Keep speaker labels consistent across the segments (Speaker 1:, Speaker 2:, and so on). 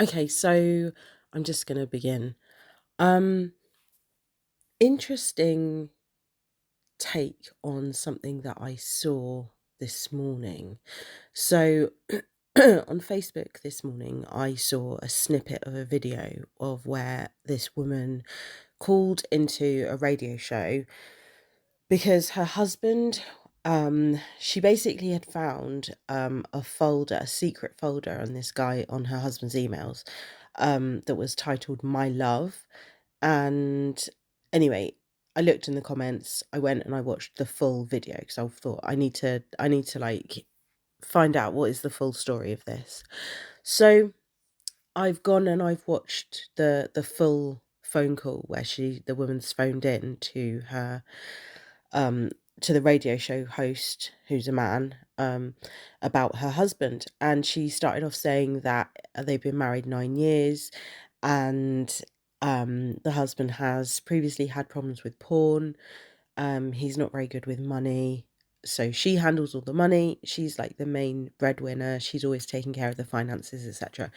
Speaker 1: Okay, so I'm just going to begin. Um, Interesting take on something that I saw this morning. So on Facebook this morning, I saw a snippet of a video of where this woman called into a radio show because her husband, she basically had found a folder, a secret folder on this guy on her husband's emails, that was titled "My Love." And anyway, I looked in the comments. I went and I watched the full video because I thought I need to like find out what is the full story of this. So I've gone and I've watched the full phone call where the woman's phoned in um to the radio show host, who's a man, about her husband. And she started off saying that they've been married 9 years, and the husband has previously had problems with porn. He's not very good with money, so she handles all the money. She's like the main breadwinner. She's always taking care of the finances, etc.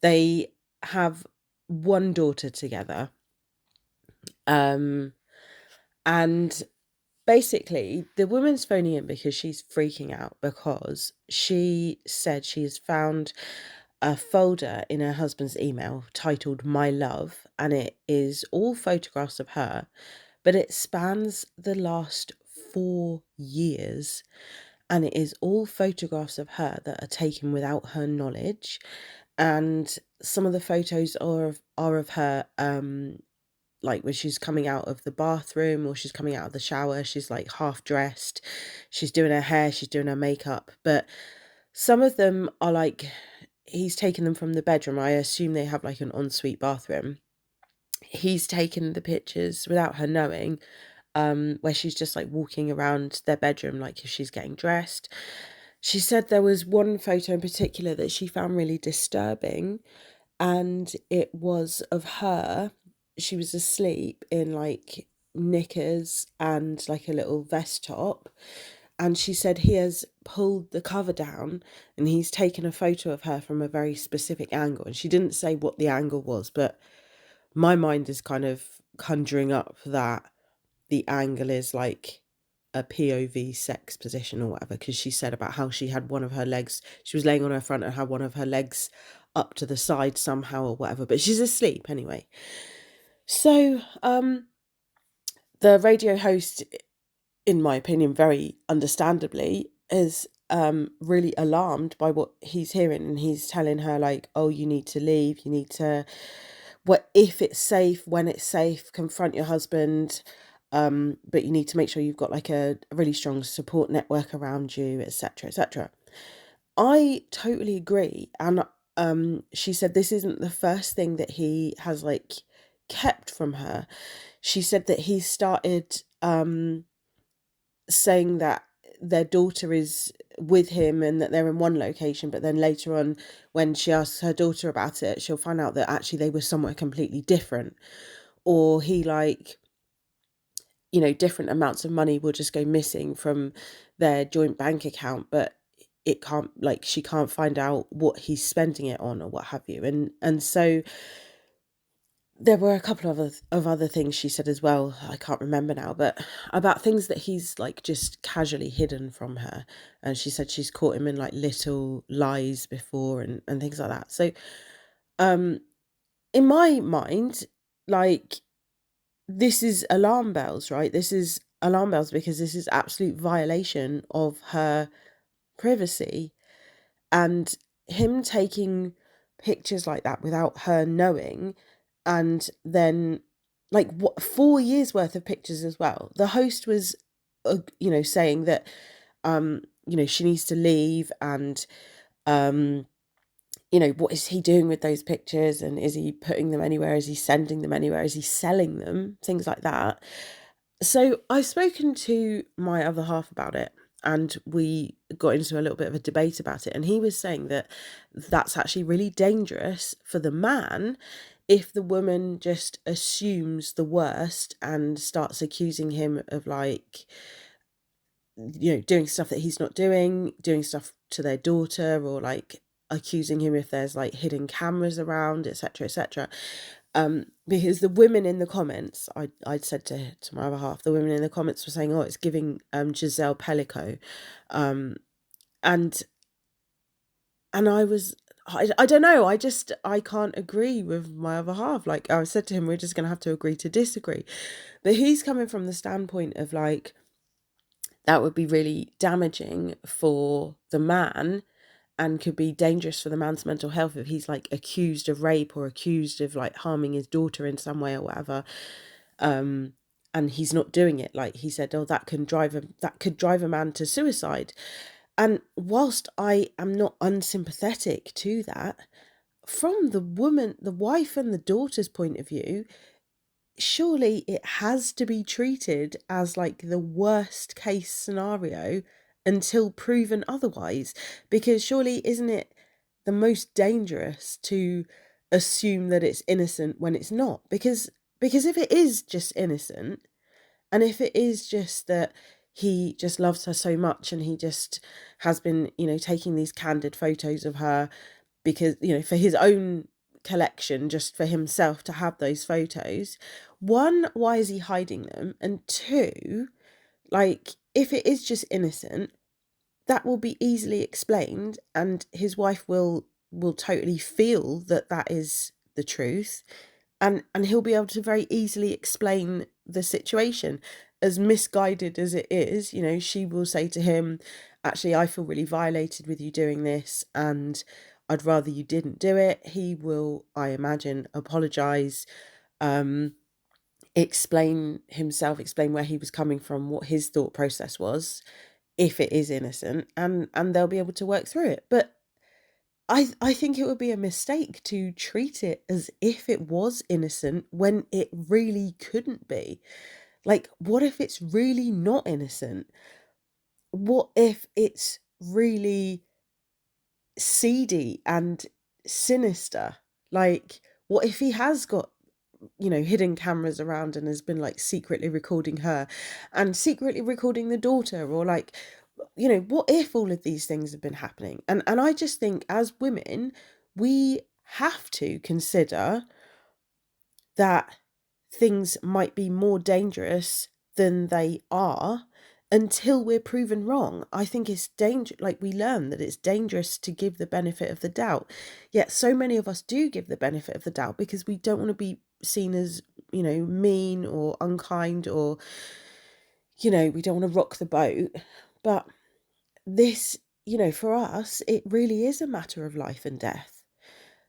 Speaker 1: They have one daughter together, um, and basically, the woman's phoning in because she's freaking out because she said she has found a folder in her husband's email titled "My Love," and it is all photographs of her, but it spans the last 4 years, and it is all photographs of her that are taken without her knowledge. And some of the photos are of her, like when she's coming out of the bathroom or she's coming out of the shower. She's like half dressed, she's doing her hair, she's doing her makeup. But some of them are like he's taken them from the bedroom. I assume they have like an ensuite bathroom. He's taken the pictures without her knowing, where she's just like walking around their bedroom like if she's getting dressed. She said there was one photo in particular that she found really disturbing, and it was of her. She was asleep in like knickers and like a little vest top. And she said he has pulled the cover down and he's taken a photo of her from a very specific angle. And she didn't say what the angle was, but my mind is kind of conjuring up that the angle is like a POV sex position or whatever, because she said about how she had one of her legs, she was laying on her front and had one of her legs up to the side somehow or whatever, but she's asleep anyway. So the radio host, in my opinion, very understandably, is really alarmed by what he's hearing, and he's telling her like, oh, you need to leave, you need to, what if it's safe, when it's safe, confront your husband, but you need to make sure you've got like a really strong support network around you, etc., etc. I totally agree. And she said this isn't the first thing that he has like kept from her. She said that he started saying that their daughter is with him and that they're in one location, but then later on, when she asks her daughter about it, she'll find out that actually they were somewhere completely different. Or he like, different amounts of money will just go missing from their joint bank account, but it can't, like, she can't find out what he's spending it on or what have you. And so there were a couple of other things she said as well. I can't remember now, but about things that he's like just casually hidden from her. And she said she's caught him in like little lies before, and things like that. So um in my mind, like, this is alarm bells, right? This is alarm bells because this is absolute violation of her privacy. And him taking pictures like that without her knowing, and then like what, 4 years worth of pictures as well. The host was saying that she needs to leave, and um what is he doing with those pictures, and is he putting them anywhere, is he sending them anywhere, is he selling them, things like that. So I've spoken to my other half about it, and we got into a little bit of a debate about it. And he was saying that that's actually really dangerous for the man if the woman just assumes the worst and starts accusing him of like, doing stuff that he's not doing stuff to their daughter, or like accusing him if there's like hidden cameras around, etc., etc. Because the women in the comments, I'd said to my other half, the women in the comments were saying, oh, it's giving Giselle Pellico. Um, and I don't know, I can't agree with my other half. Like I said to him, we're just gonna have to agree to disagree. But he's coming from the standpoint of like, that would be really damaging for the man and could be dangerous for the man's mental health if he's like accused of rape or accused of like harming his daughter in some way or whatever. And he's not doing it. Like he said, oh, that could drive a man to suicide. And whilst I am not unsympathetic to that, from the woman, the wife and the daughter's point of view, surely it has to be treated as like the worst case scenario until proven otherwise. Because surely isn't it the most dangerous to assume that it's innocent when it's not? Because if it is just innocent, and if it is just that he just loves her so much and he just has been, taking these candid photos of her because, for his own collection, just for himself to have those photos, one, why is he hiding them? And two, like, if it is just innocent, that will be easily explained and his wife will totally feel that that is the truth, and he'll be able to very easily explain the situation. As misguided as it is, she will say to him, actually, I feel really violated with you doing this and I'd rather you didn't do it. He will, I imagine, apologize, explain himself, explain where he was coming from, what his thought process was, if it is innocent, and they'll be able to work through it. But I think it would be a mistake to treat it as if it was innocent when it really couldn't be. Like, what if it's really not innocent? What if it's really seedy and sinister? Like, what if he has got, hidden cameras around and has been like secretly recording her and secretly recording the daughter, or like, what if all of these things have been happening? And I just think as women, we have to consider that things might be more dangerous than they are until we're proven wrong. I think it's like we learn that it's dangerous to give the benefit of the doubt. Yet so many of us do give the benefit of the doubt because we don't want to be seen as, mean or unkind, or, we don't want to rock the boat. But this, for us, it really is a matter of life and death.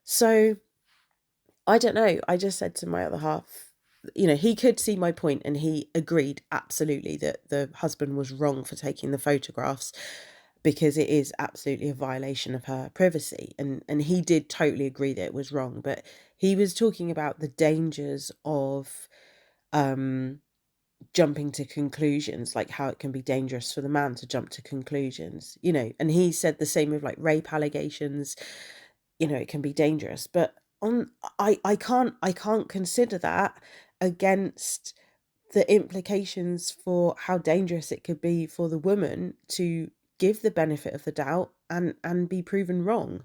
Speaker 1: So I don't know. I just said to my other half, he could see my point and he agreed absolutely that the husband was wrong for taking the photographs because it is absolutely a violation of her privacy. And he did totally agree that it was wrong. But he was talking about the dangers of jumping to conclusions, like how it can be dangerous for the man to jump to conclusions, and he said the same with like rape allegations, it can be dangerous. But I can't consider that against the implications for how dangerous it could be for the woman to give the benefit of the doubt and be proven wrong.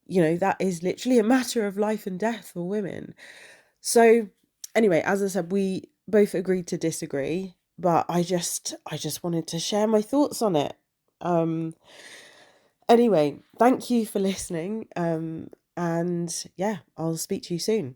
Speaker 1: That is literally a matter of life and death for women. So anyway, as I said, we both agreed to disagree, but I just wanted to share my thoughts on it. Anyway, thank you for listening. And yeah, I'll speak to you soon.